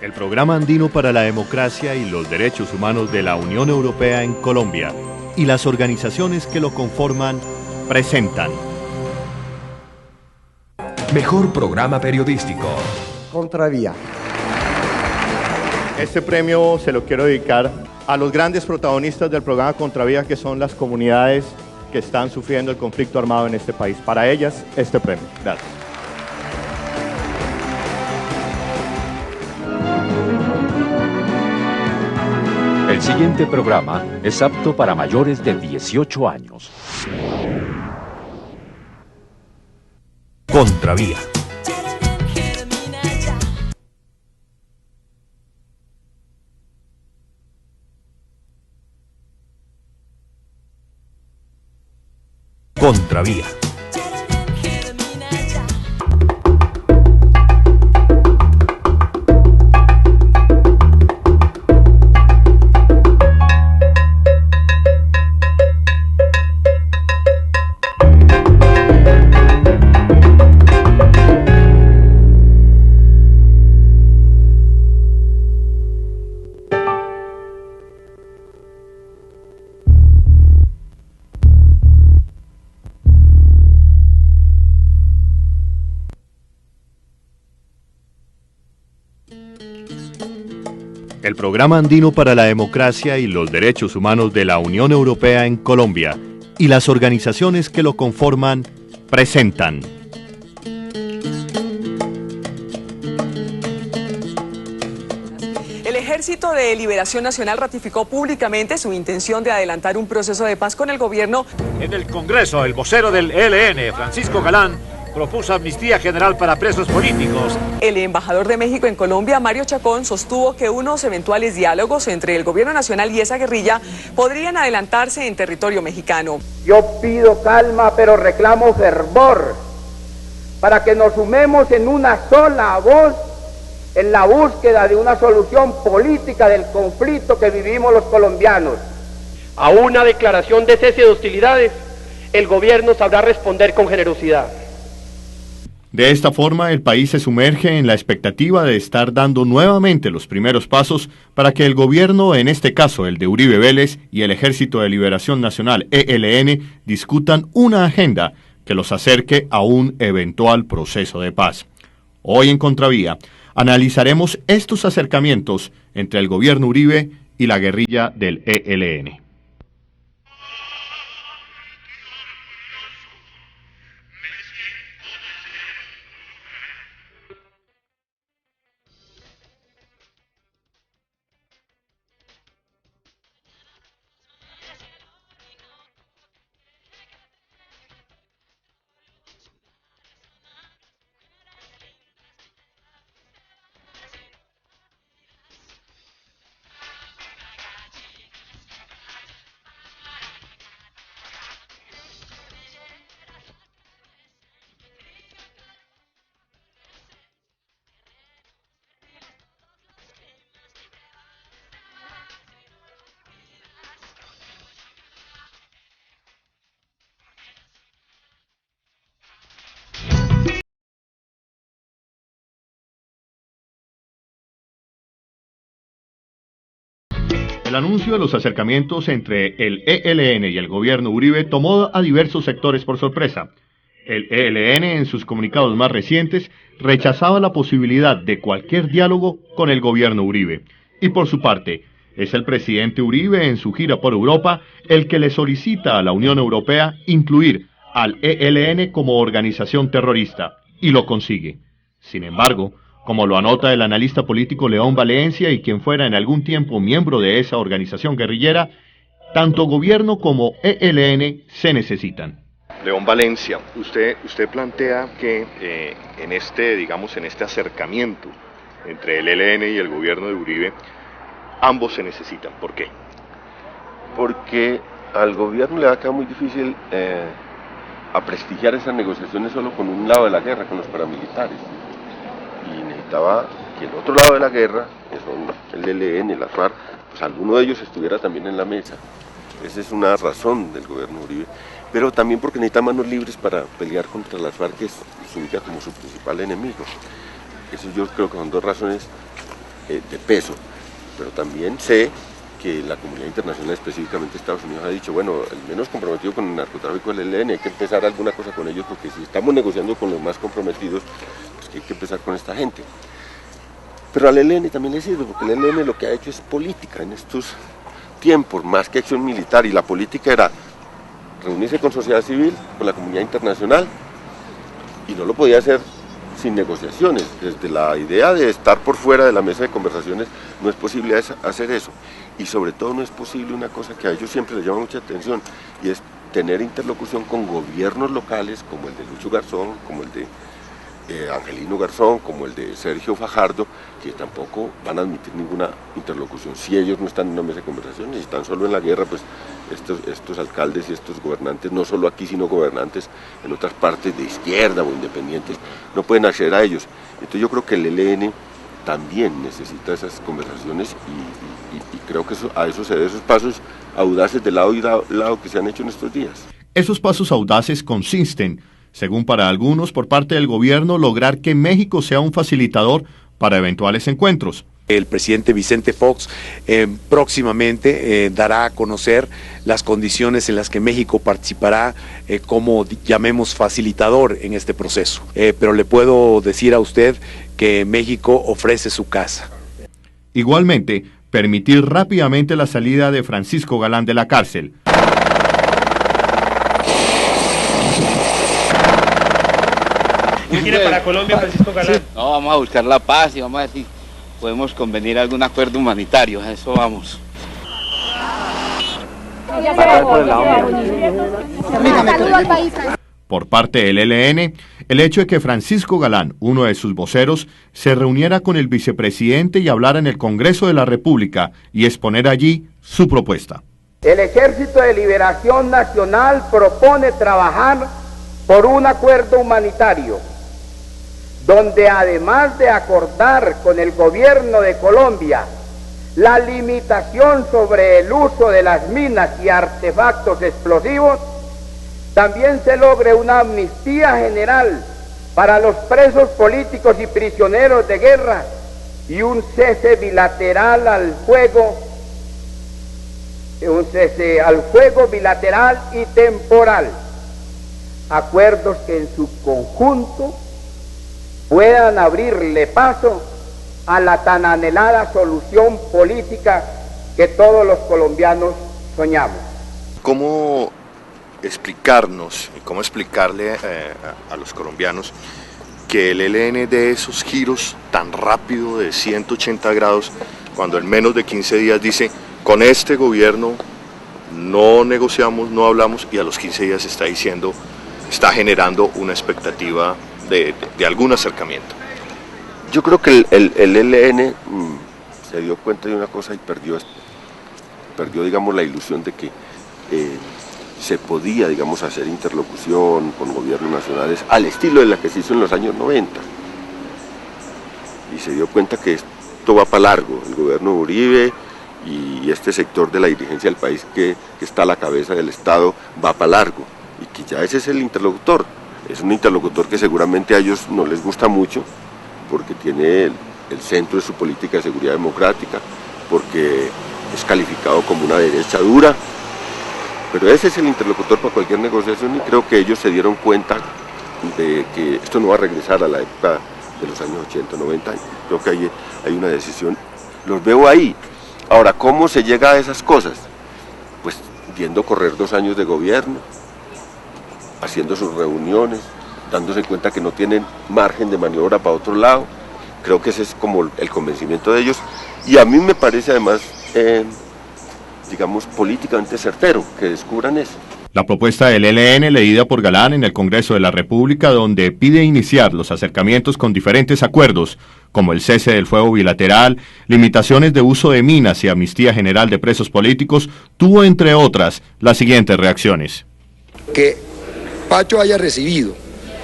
El Programa Andino para la Democracia y los Derechos Humanos de la Unión Europea en Colombia y las organizaciones que lo conforman presentan Mejor programa periodístico. Contravía. Este premio se lo quiero dedicar a los grandes protagonistas del programa Contravía, que son las comunidades que están sufriendo el conflicto armado en este país. Para ellas, este premio. Gracias. El siguiente programa es apto para mayores de 18 años. Contravía. Contravía. el Programa Andino para la Democracia y los Derechos Humanos de la Unión Europea en Colombia y las organizaciones que lo conforman presentan El Ejército de Liberación Nacional ratificó públicamente su intención de adelantar un proceso de paz con el gobierno. En el Congreso, el vocero del ELN, Francisco Galán, propuso amnistía general para presos políticos. El embajador de México en Colombia, Mario Chacón, sostuvo que unos eventuales diálogos entre el gobierno nacional y esa guerrilla podrían adelantarse en territorio mexicano. Yo pido calma, pero reclamo fervor para que nos sumemos en una sola voz en la búsqueda de una solución política del conflicto que vivimos los colombianos. A una declaración de cese de hostilidades, el gobierno sabrá responder con generosidad. De esta forma, el país se sumerge en la expectativa de estar dando nuevamente los primeros pasos para que el gobierno, en este caso el de Uribe Vélez y el Ejército de Liberación Nacional ELN, discutan una agenda que los acerque a un eventual proceso de paz. Hoy en Contravía analizaremos estos acercamientos entre el gobierno Uribe y la guerrilla del ELN. El anuncio de los acercamientos entre el ELN y el gobierno Uribe tomó a diversos sectores por sorpresa. El ELN, en sus comunicados más recientes, rechazaba la posibilidad de cualquier diálogo con el gobierno Uribe. Y por su parte, es el presidente Uribe, en su gira por Europa, el que le solicita a la Unión Europea incluir al ELN como organización terrorista, y lo consigue. Sin embargo, como lo anota el analista político León Valencia y quien fuera en algún tiempo miembro de esa organización guerrillera, tanto gobierno como ELN se necesitan. León Valencia, usted plantea que en este acercamiento entre el ELN y el gobierno de Uribe, ambos se necesitan. ¿Por qué? Porque al gobierno le va a quedar muy difícil a prestigiar esas negociaciones solo con un lado de la guerra, con los paramilitares. Y necesitaba que el otro lado de la guerra, que son el ELN, la FARC, pues alguno de ellos estuviera también en la mesa. Esa es una razón del gobierno Uribe, pero también porque necesita manos libres para pelear contra las FARC, que se ubica como su principal enemigo. Eso yo creo que son dos razones de peso, pero también sé que la comunidad internacional, específicamente Estados Unidos, ha dicho, bueno, el menos comprometido con el narcotráfico es el ELN, hay que empezar alguna cosa con ellos, porque si estamos negociando con los más comprometidos, pues que hay que empezar con esta gente. Pero al ELN también le sirve, porque el ELN lo que ha hecho es política en estos tiempos, más que acción militar, y la política era reunirse con sociedad civil, con la comunidad internacional, y no lo podía hacer sin negociaciones. Desde la idea de estar por fuera de la mesa de conversaciones no es posible hacer eso, y sobre todo no es posible una cosa que a ellos siempre les llama mucha atención, y es tener interlocución con gobiernos locales como el de Lucho Garzón, como el de Angelino Garzón, como el de Sergio Fajardo, que tampoco van a admitir ninguna interlocución si ellos no están en una mesa de conversaciones, y están solo en la guerra. Pues estos alcaldes y estos gobernantes, no solo aquí sino gobernantes en otras partes de izquierda o independientes, no pueden acceder a ellos. Entonces yo creo que el ELN también necesita esas conversaciones, y creo que a eso se deben esos pasos audaces de lado y lado que se han hecho en estos días. Esos pasos audaces consisten, según para algunos, por parte del gobierno, lograr que México sea un facilitador para eventuales encuentros. El presidente Vicente Fox próximamente dará a conocer las condiciones en las que México participará como, llamemos, facilitador en este proceso. Pero le puedo decir a usted que México ofrece su casa. Igualmente, permitir rápidamente la salida de Francisco Galán de la cárcel. ¿Qué quiere para Colombia, Francisco Galán? No, vamos a buscar la paz y vamos a ver si podemos convenir algún acuerdo humanitario, a eso vamos. Por parte del ELN, el hecho de que Francisco Galán, uno de sus voceros, se reuniera con el vicepresidente y hablara en el Congreso de la República y exponer allí su propuesta. El Ejército de Liberación Nacional propone trabajar por un acuerdo humanitario, donde además de acordar con el gobierno de Colombia la limitación sobre el uso de las minas y artefactos explosivos, también se logre una amnistía general para los presos políticos y prisioneros de guerra y un cese bilateral al fuego, bilateral y temporal. Acuerdos que en su conjunto puedan abrirle paso a la tan anhelada solución política que todos los colombianos soñamos. ¿Cómo explicarnos y cómo explicarle a los colombianos que el ELN dé esos giros tan rápido de 180 grados cuando en menos de 15 días dice, con este gobierno no negociamos, no hablamos, y a los 15 días está diciendo, está generando una expectativa de algún acercamiento? Yo creo que el ELN se dio cuenta de una cosa y perdió, digamos, la ilusión de que se podía, digamos, hacer interlocución con gobiernos nacionales al estilo de la que se hizo en los años 90. Y se dio cuenta que esto va para largo. El gobierno de Uribe y este sector de la dirigencia del país que está a la cabeza del Estado va para largo. Y que ya ese es el interlocutor. Es un interlocutor que seguramente a ellos no les gusta mucho, porque tiene el centro de su política de seguridad democrática, porque es calificado como una derecha dura, pero ese es el interlocutor para cualquier negociación, y creo que ellos se dieron cuenta de que esto no va a regresar a la época de los años 80, 90, creo que hay una decisión, los veo ahí. Ahora, ¿cómo se llega a esas cosas? Pues viendo correr 2 años de gobierno, haciendo sus reuniones, dándose cuenta que no tienen margen de maniobra para otro lado. Creo que ese es como el convencimiento de ellos, y a mí me parece además, digamos, políticamente certero que descubran eso. La propuesta del ELN, leída por Galán en el Congreso de la República, donde pide iniciar los acercamientos con diferentes acuerdos, como el cese del fuego bilateral, limitaciones de uso de minas y amnistía general de presos políticos, tuvo, entre otras, las siguientes reacciones. Que Pacho haya recibido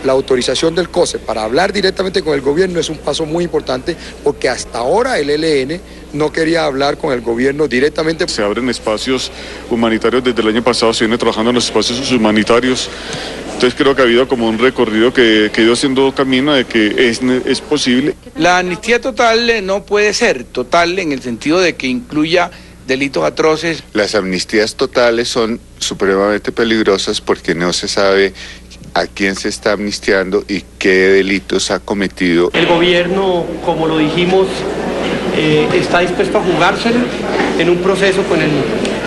la autorización del COSE para hablar directamente con el gobierno es un paso muy importante, porque hasta ahora el ELN no quería hablar con el gobierno directamente. Se abren espacios humanitarios, desde el año pasado se viene trabajando en los espacios humanitarios Entonces creo que ha habido como un recorrido que ha ido haciendo camino de que es posible. La amnistía total no puede ser total en el sentido de que incluya delitos atroces. Las amnistías totales son supremamente peligrosas porque no se sabe a quién se está amnistiando y qué delitos ha cometido. El gobierno, como lo dijimos, está dispuesto a jugárselo en un proceso con el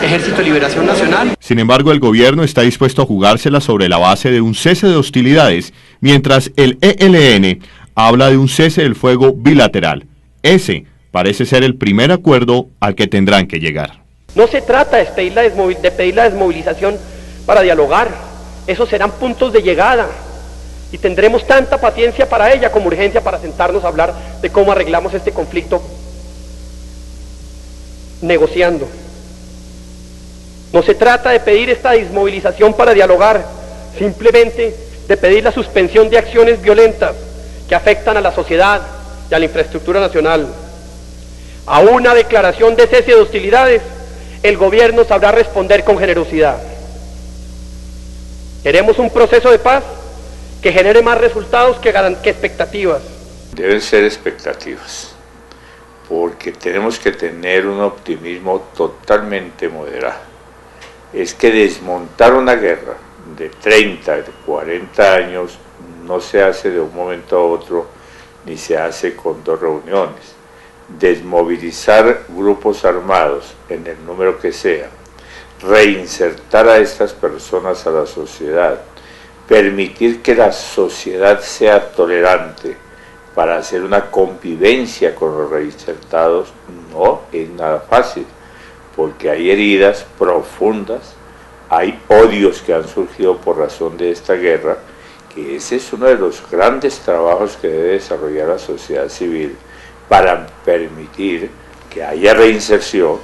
Ejército de Liberación Nacional. Sin embargo, el gobierno está dispuesto a jugársela sobre la base de un cese de hostilidades, mientras el ELN habla de un cese del fuego bilateral. Ese parece ser el primer acuerdo al que tendrán que llegar. No se trata de pedir la desmovilización para dialogar. Esos serán puntos de llegada y tendremos tanta paciencia para ella como urgencia para sentarnos a hablar de cómo arreglamos este conflicto negociando. No se trata de pedir esta desmovilización para dialogar, simplemente de pedir la suspensión de acciones violentas que afectan a la sociedad y a la infraestructura nacional. A una declaración de cese de hostilidades, el gobierno sabrá responder con generosidad. Queremos un proceso de paz que genere más resultados que expectativas. Deben ser expectativas, porque tenemos que tener un optimismo totalmente moderado. Es que desmontar una guerra de 30, de 40 años no se hace de un momento a otro, ni se hace con 2 reuniones. Desmovilizar grupos armados en el número que sea, reinsertar a estas personas a la sociedad, permitir que la sociedad sea tolerante para hacer una convivencia con los reinsertados, no es nada fácil, porque hay heridas profundas, hay odios que han surgido por razón de esta guerra, que ese es uno de los grandes trabajos que debe desarrollar la sociedad civil para permitir que haya reinserción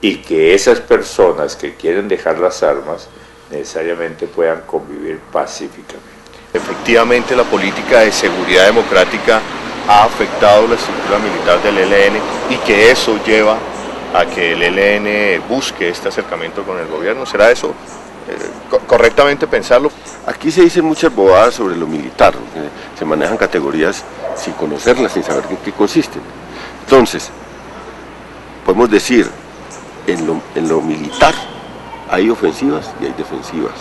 y que esas personas que quieren dejar las armas necesariamente puedan convivir pacíficamente. Efectivamente, la política de seguridad democrática ha afectado la estructura militar del ELN y que eso lleva a que el ELN busque este acercamiento con el gobierno. ¿Será eso correctamente pensarlo? Aquí se dicen muchas bobadas sobre lo militar, se manejan categorías sin conocerlas, sin saber en qué consisten. Entonces, podemos decir, en lo militar hay ofensivas y hay defensivas,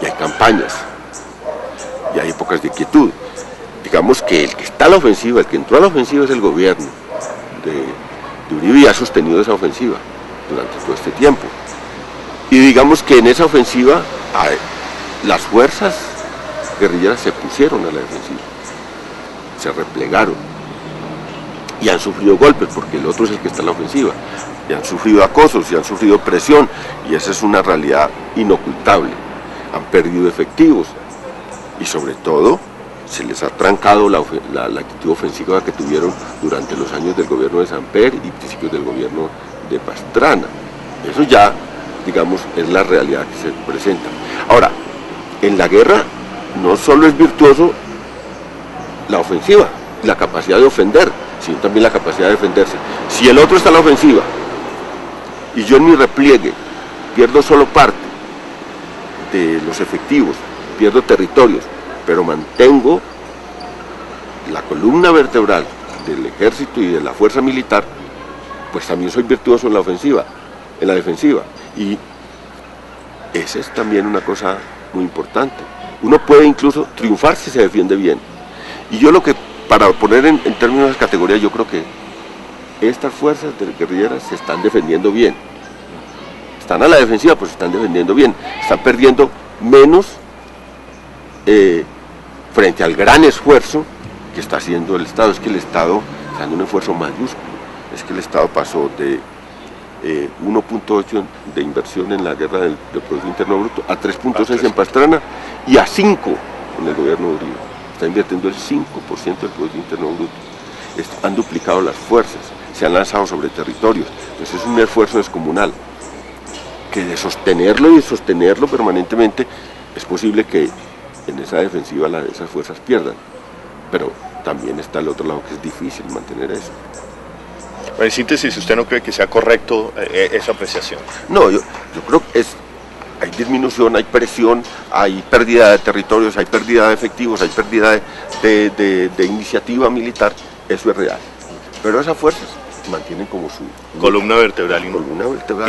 y hay campañas, y hay épocas de quietud. Digamos que el que está a la ofensiva, el que entró a la ofensiva es el gobierno de Uribe y ha sostenido esa ofensiva durante todo este tiempo. Y digamos que en esa ofensiva las fuerzas guerrilleras se pusieron a la defensiva, se replegaron y han sufrido golpes porque el otro es el que está en la ofensiva, y han sufrido acosos y han sufrido presión, y esa es una realidad inocultable. Han perdido efectivos y sobre todo se les ha trancado la actitud ofensiva que tuvieron durante los años del gobierno de Samper y principios del gobierno de Pastrana. Eso ya, digamos, es la realidad que se presenta. Ahora, en la guerra no solo es virtuoso la ofensiva, la capacidad de ofender, sino también la capacidad de defenderse. Si el otro está en la ofensiva y yo en mi repliegue pierdo solo parte de los efectivos, pierdo territorios, pero mantengo la columna vertebral del ejército y de la fuerza militar, pues también soy virtuoso en la ofensiva, en la defensiva. Y esa es también una cosa muy importante. Uno puede incluso triunfar si se defiende bien. Y yo lo que, para poner en términos de categoría, yo creo que estas fuerzas guerrilleras se están defendiendo bien. Están a la defensiva, pues se están defendiendo bien. Están perdiendo menos frente al gran esfuerzo que está haciendo el Estado. Es que el Estado está haciendo un esfuerzo mayúsculo. Es que el Estado pasó de 1.8 de inversión en la guerra del Producto Interno Bruto a 3.6 en Pastrana y a 5 en el gobierno de Uribe. Está invirtiendo el 5% del Producto Interno Bruto. Han duplicado las fuerzas, se han lanzado sobre territorios. Entonces es un esfuerzo descomunal que de sostenerlo y de sostenerlo permanentemente es posible que en esa defensiva esas fuerzas pierdan, pero también está el otro lado que es difícil mantener eso. En síntesis, ¿usted no cree que sea correcto esa apreciación? No, yo creo que hay disminución, hay presión, hay pérdida de territorios, hay pérdida de efectivos, hay pérdida de iniciativa militar, eso es real. Pero esas fuerzas mantienen como su columna vertebral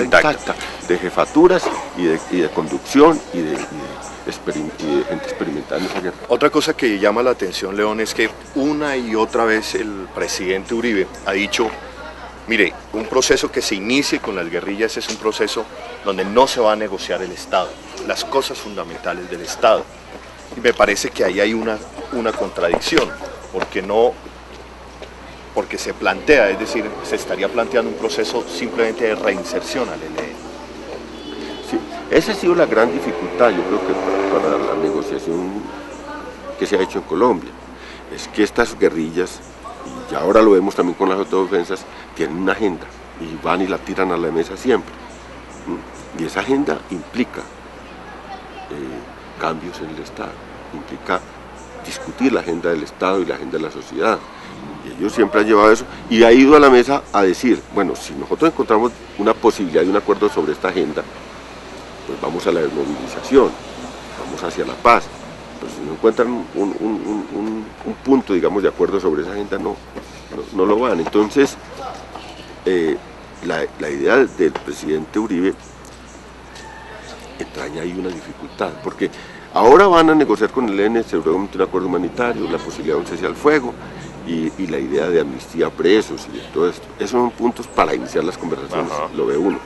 intacta, de jefaturas y de conducción y de gente experimentada en esa guerra. Otra cosa que llama la atención, León, es que una y otra vez el presidente Uribe ha dicho: mire, un proceso que se inicie con las guerrillas es un proceso donde no se va a negociar el Estado, las cosas fundamentales del Estado. Y me parece que ahí hay una contradicción, porque se plantea, es decir, se estaría planteando un proceso simplemente de reinserción al ELN. Sí, esa ha sido la gran dificultad, yo creo que para la negociación que se ha hecho en Colombia, es que estas guerrillas, y ahora lo vemos también con las autodefensas, tienen una agenda y van y la tiran a la mesa siempre. Y esa agenda implica cambios en el Estado, implica discutir la agenda del Estado y la agenda de la sociedad. Y ellos siempre han llevado eso y ha ido a la mesa a decir, bueno, si nosotros encontramos una posibilidad de un acuerdo sobre esta agenda, pues vamos a la desmovilización, vamos hacia la paz. Pero si no encuentran un punto, digamos, de acuerdo sobre esa agenda, no lo van. Entonces, la idea del presidente Uribe entraña ahí una dificultad, porque ahora van a negociar con el ELN seguramente un acuerdo humanitario, la posibilidad de un cese al fuego y la idea de amnistía a presos y de todo esto. Esos son puntos para iniciar las conversaciones, lo ve uno.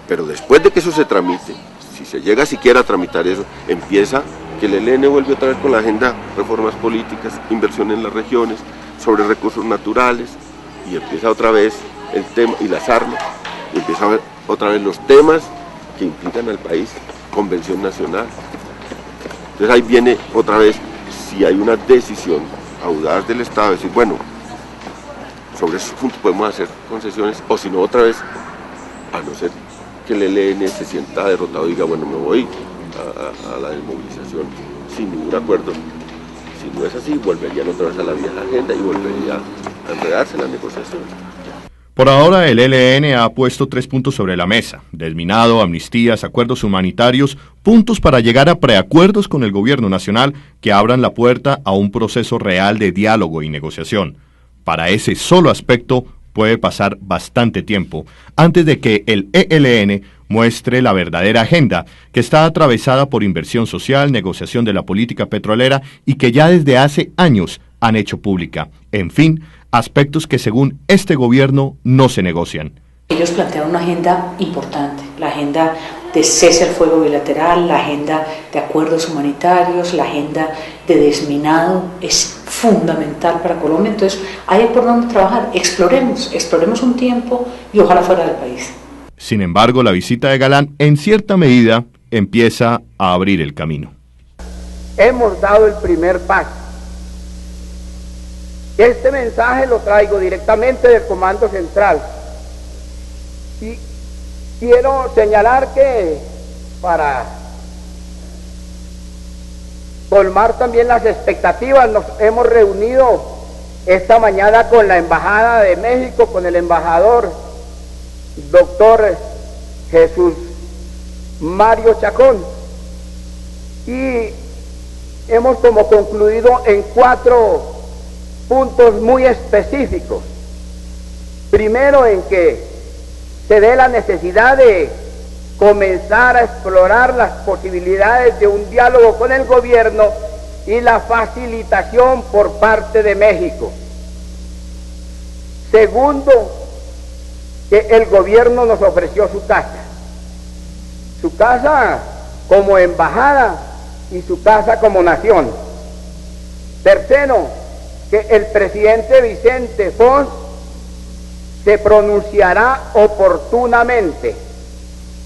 Pero después de que eso se tramite, si se llega siquiera a tramitar eso, empieza que el ELN vuelve otra vez con la agenda reformas políticas, inversión en las regiones, sobre recursos naturales, y empieza otra vez el tema, y las armas, y empieza a ver otra vez los temas que implican al país, convención nacional. Entonces ahí viene otra vez, si hay una decisión audaz del Estado, decir, bueno, sobre esos puntos podemos hacer concesiones, o si no otra vez, a no ser que el ELN se sienta derrotado y diga, bueno, me voy a la desmovilización sin ningún acuerdo. Si no es así, volverían otra vez a la vieja agenda y volvería a enredarse en la negociación. Por ahora, el ELN ha puesto 3 puntos sobre la mesa: desminado, amnistías, acuerdos humanitarios, puntos para llegar a preacuerdos con el gobierno nacional que abran la puerta a un proceso real de diálogo y negociación. Para ese solo aspecto puede pasar bastante tiempo antes de que el ELN muestre la verdadera agenda, que está atravesada por inversión social, negociación de la política petrolera y que ya desde hace años han hecho pública. En fin, aspectos que según este gobierno no se negocian. Ellos plantearon una agenda importante, la agenda de cese al fuego bilateral, la agenda de acuerdos humanitarios, la agenda de desminado, es fundamental para Colombia. Entonces hay por dónde trabajar, exploremos un tiempo y ojalá fuera del país. Sin embargo, la visita de Galán en cierta medida empieza a abrir el camino. Hemos dado el primer paso. Este mensaje lo traigo directamente del Comando Central. Y quiero señalar que para colmar también las expectativas, nos hemos reunido esta mañana con la Embajada de México, con el embajador doctor Jesús Mario Chacón, y hemos como concluido en 4 puntos muy específicos. Primero, en que se dé la necesidad de comenzar a explorar las posibilidades de un diálogo con el gobierno y la facilitación por parte de México. Segundo, que el gobierno nos ofreció su casa como embajada y su casa como nación. Tercero, que el presidente Vicente Fox se pronunciará oportunamente.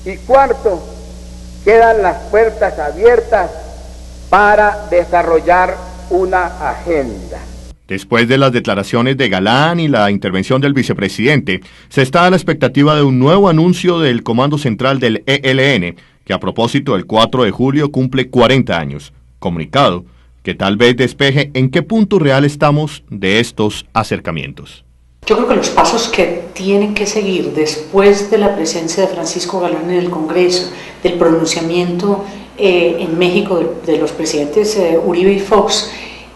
Y cuarto, quedan las puertas abiertas para desarrollar una agenda. Después de las declaraciones de Galán y la intervención del vicepresidente, se está a la expectativa de un nuevo anuncio del Comando Central del ELN, que a propósito el 4 de julio cumple 40 años. Comunicado que tal vez despeje en qué punto real estamos de estos acercamientos. Yo creo que los pasos que tienen que seguir después de la presencia de Francisco Galán en el Congreso, del pronunciamiento en México de los presidentes Uribe y Fox,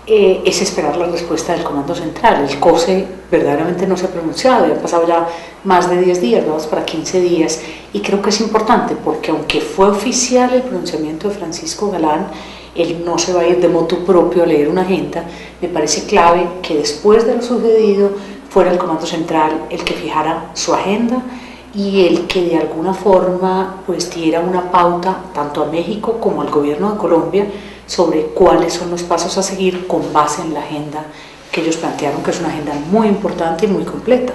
es esperar la respuesta del Comando Central. El COSE verdaderamente no se ha pronunciado, ya han pasado ya más de 10 días, vamos para 15 días, y creo que es importante porque aunque fue oficial el pronunciamiento de Francisco Galán, él no se va a ir de motu propio a leer una agenda. Me parece clave que después de lo sucedido fuera el Comando Central el que fijara su agenda y el que de alguna forma pues diera una pauta tanto a México como al gobierno de Colombia sobre cuáles son los pasos a seguir con base en la agenda que ellos plantearon, que es una agenda muy importante y muy completa.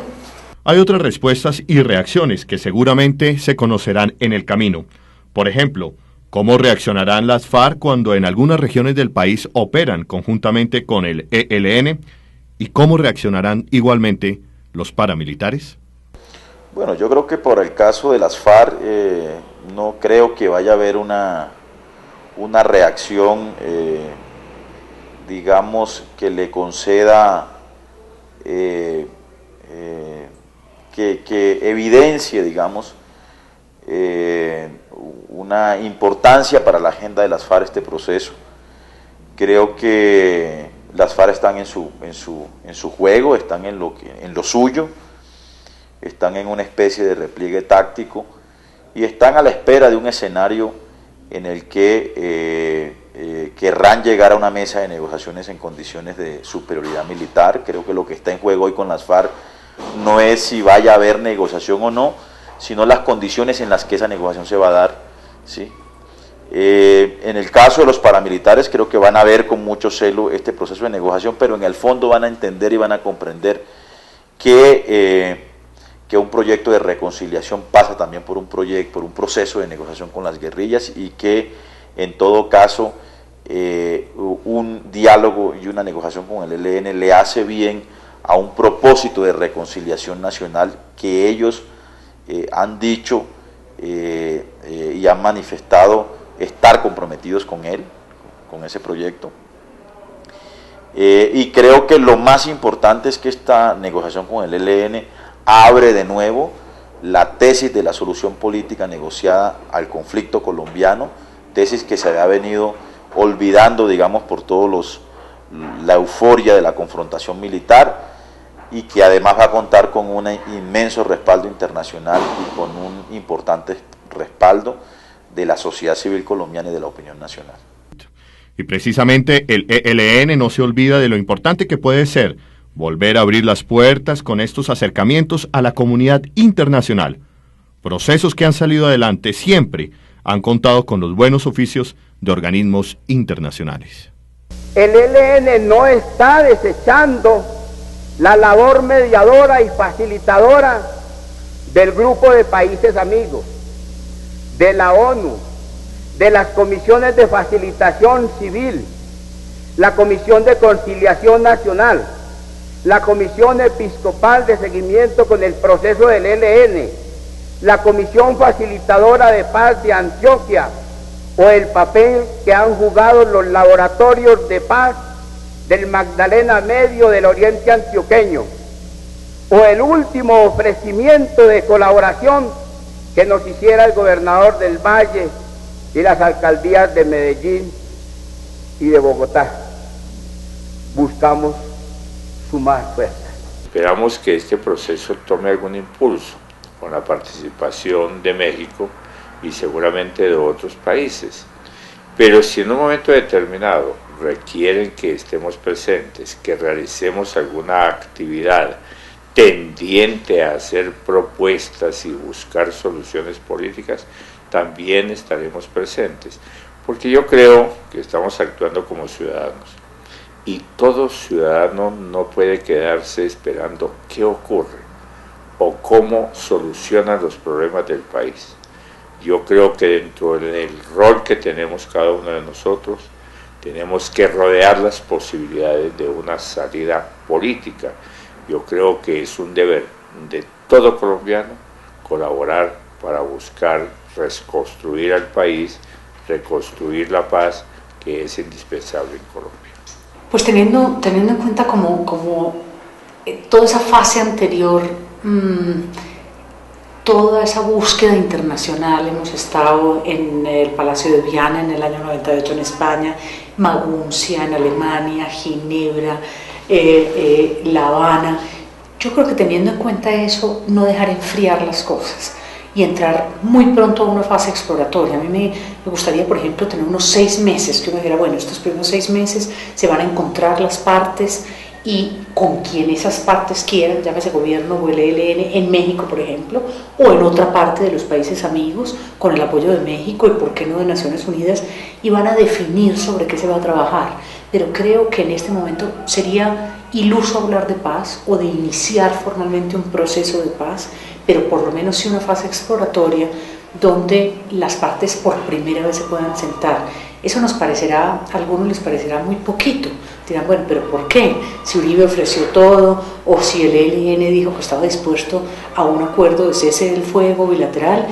Hay otras respuestas y reacciones que seguramente se conocerán en el camino. Por ejemplo, ¿cómo reaccionarán las FARC cuando en algunas regiones del país operan conjuntamente con el ELN? ¿Y cómo reaccionarán igualmente los paramilitares? Bueno, yo creo que por el caso de las FARC no creo que vaya a haber una reacción, digamos, que le conceda, que evidencie, digamos, una importancia para la agenda de las FARC este proceso. Creo que las FARC están en su juego, están en lo suyo, están en una especie de repliegue táctico y están a la espera de un escenario en el que querrán llegar a una mesa de negociaciones en condiciones de superioridad militar. Creo que lo que está en juego hoy con las FARC no es si vaya a haber negociación o no, sino las condiciones en las que esa negociación se va a dar, ¿sí? En el caso de los paramilitares creo que van a ver con mucho celo este proceso de negociación, pero en el fondo van a entender y van a comprender que un proyecto de reconciliación pasa también por un proceso de negociación con las guerrillas y que en todo caso un diálogo y una negociación con el ELN le hace bien a un propósito de reconciliación nacional que ellos han dicho y han manifestado estar comprometidos con él, con ese proyecto. Y creo que lo más importante es que esta negociación con el ELN abre de nuevo la tesis de la solución política negociada al conflicto colombiano, tesis que se había venido olvidando, digamos, por todos la euforia de la confrontación militar y que además va a contar con un inmenso respaldo internacional y con un importante respaldo de la sociedad civil colombiana y de la opinión nacional. Y precisamente el ELN no se olvida de lo importante que puede ser volver a abrir las puertas con estos acercamientos a la comunidad internacional. Procesos que han salido adelante siempre han contado con los buenos oficios de organismos internacionales. El ELN no está desechando la labor mediadora y facilitadora del grupo de países amigos, de la ONU, de las comisiones de facilitación civil, la Comisión de Conciliación Nacional, la Comisión Episcopal de Seguimiento con el proceso del ELN, la Comisión Facilitadora de Paz de Antioquia, o el papel que han jugado los laboratorios de paz del Magdalena Medio del Oriente Antioqueño, o el último ofrecimiento de colaboración que nos hiciera el gobernador del Valle y las alcaldías de Medellín y de Bogotá. Buscamos sumar fuerzas. Esperamos que este proceso tome algún impulso con la participación de México y seguramente de otros países. Pero si en un momento determinado requieren que estemos presentes, que realicemos alguna actividad tendiente a hacer propuestas y buscar soluciones políticas, también estaremos presentes, porque yo creo que estamos actuando como ciudadanos y todo ciudadano no puede quedarse esperando qué ocurre o cómo solucionan los problemas del país. Yo creo que dentro del rol que tenemos cada uno de nosotros, tenemos que rodear las posibilidades de una salida política. Yo creo que es un deber de todo colombiano colaborar para buscar reconstruir al país, reconstruir la paz que es indispensable en Colombia. Pues teniendo en cuenta como toda esa fase anterior, toda esa búsqueda internacional, hemos estado en el Palacio de Viana en el año 98 en España, Maguncia en Alemania, Ginebra, La Habana. Yo creo que teniendo en cuenta eso, no dejar enfriar las cosas y entrar muy pronto a una fase exploratoria. A mí me gustaría, por ejemplo, tener unos 6 meses, que uno dijera, bueno, estos primeros 6 meses se van a encontrar las partes y con quien esas partes quieran, llámese gobierno o el ELN, en México, por ejemplo, o en otra parte de los países amigos, con el apoyo de México y por qué no de Naciones Unidas, y van a definir sobre qué se va a trabajar. Pero creo que en este momento sería iluso hablar de paz o de iniciar formalmente un proceso de paz, pero por lo menos sí una fase exploratoria donde las partes por primera vez se puedan sentar. Eso nos parecerá, a algunos les parecerá muy poquito. Dirán, bueno, pero ¿por qué? Si Uribe ofreció todo, o si el ELN dijo que estaba dispuesto a un acuerdo de cese del fuego bilateral.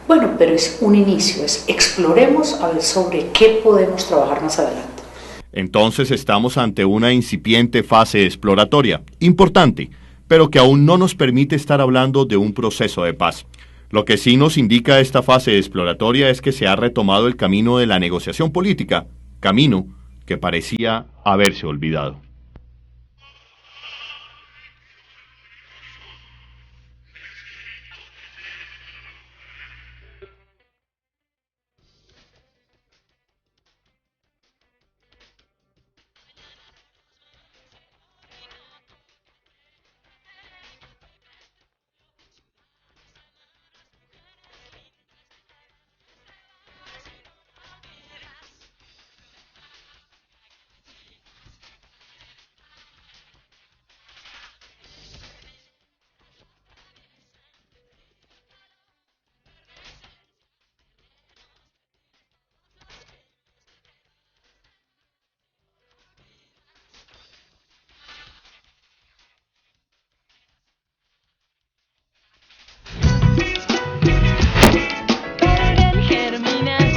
Bueno, pero es un inicio, exploremos a ver sobre qué podemos trabajar más adelante. Entonces estamos ante una incipiente fase exploratoria, importante, pero que aún no nos permite estar hablando de un proceso de paz. Lo que sí nos indica esta fase exploratoria es que se ha retomado el camino de la negociación política, camino que parecía haberse olvidado.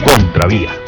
Contravía.